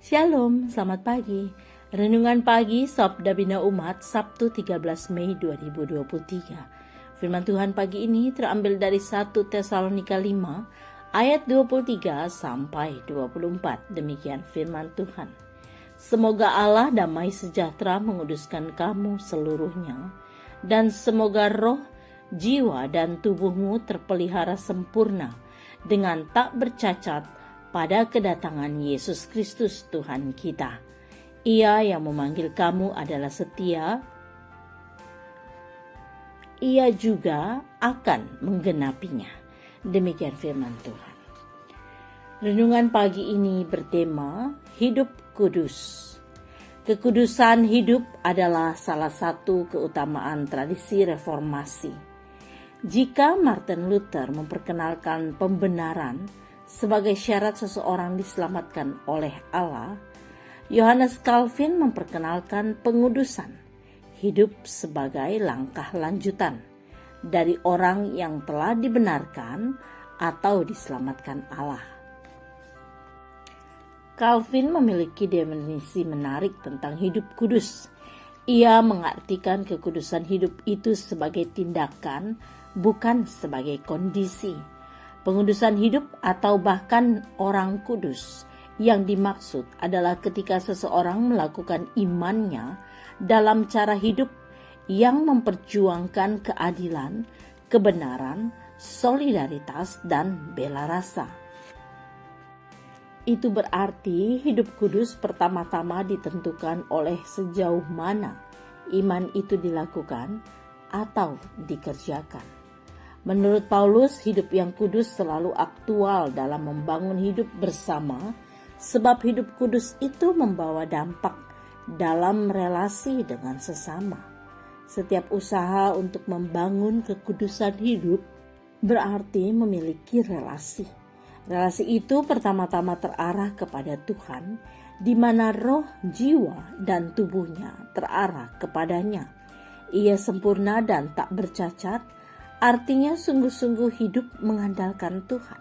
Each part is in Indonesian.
Shalom, selamat pagi. Renungan pagi Sabda Bina Umat Sabtu 13 Mei 2023. Firman Tuhan pagi ini terambil dari 1 Tesalonika 5 ayat 23 sampai 24. Demikian firman Tuhan. Semoga Allah damai sejahtera menguduskan kamu seluruhnya, dan semoga roh, jiwa, dan tubuhmu terpelihara sempurna dengan tak bercacat pada kedatangan Yesus Kristus Tuhan kita. Ia yang memanggil kamu adalah setia. Ia juga akan menggenapinya. Demikian firman Tuhan. Renungan pagi ini bertema hidup kudus. Kekudusan hidup adalah salah satu keutamaan tradisi reformasi. Jika Martin Luther memperkenalkan pembenaran sebagai syarat seseorang diselamatkan oleh Allah, Yohanes Calvin memperkenalkan pengudusan hidup sebagai langkah lanjutan dari orang yang telah dibenarkan atau diselamatkan Allah. Calvin memiliki definisi menarik tentang hidup kudus. Ia mengartikan kekudusan hidup itu sebagai tindakan, bukan sebagai kondisi. Pengudusan hidup atau bahkan orang kudus yang dimaksud adalah ketika seseorang melakukan imannya dalam cara hidup yang memperjuangkan keadilan, kebenaran, solidaritas, dan bela rasa. Itu berarti hidup kudus pertama-tama ditentukan oleh sejauh mana iman itu dilakukan atau dikerjakan. Menurut Paulus, hidup yang kudus selalu aktual dalam membangun hidup bersama, sebab hidup kudus itu membawa dampak dalam relasi dengan sesama. Setiap usaha untuk membangun kekudusan hidup berarti memiliki relasi. Relasi itu pertama-tama terarah kepada Tuhan, di mana roh, jiwa, dan tubuhnya terarah kepadanya. Ia sempurna dan tak bercacat, artinya sungguh-sungguh hidup mengandalkan Tuhan.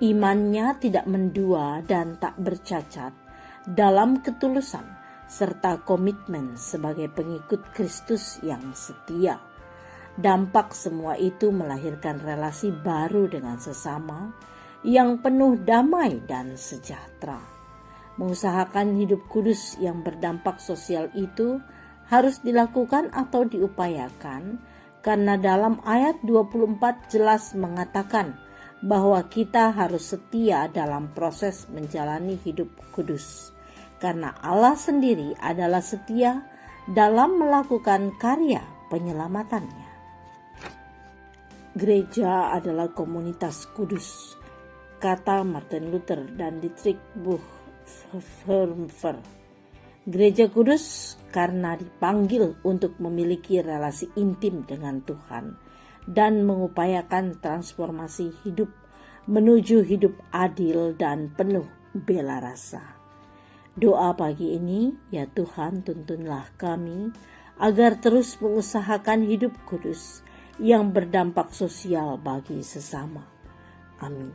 Imannya tidak mendua dan tak bercacat dalam ketulusan serta komitmen sebagai pengikut Kristus yang setia. Dampak semua itu melahirkan relasi baru dengan sesama yang penuh damai dan sejahtera. Mengusahakan hidup kudus yang berdampak sosial itu harus dilakukan atau diupayakan, karena dalam ayat 24 jelas mengatakan bahwa kita harus setia dalam proses menjalani hidup kudus. Karena Allah sendiri adalah setia dalam melakukan karya penyelamatannya. Gereja adalah komunitas kudus, kata Martin Luther dan Dietrich Bonhoeffer. Gereja kudus karena dipanggil untuk memiliki relasi intim dengan Tuhan dan mengupayakan transformasi hidup menuju hidup adil dan penuh bela rasa. Doa pagi ini, ya Tuhan, tuntunlah kami agar terus mengusahakan hidup kudus yang berdampak sosial bagi sesama. Amin.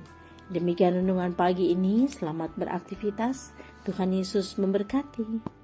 Demikian renungan pagi ini, selamat beraktivitas. Tuhan Yesus memberkati.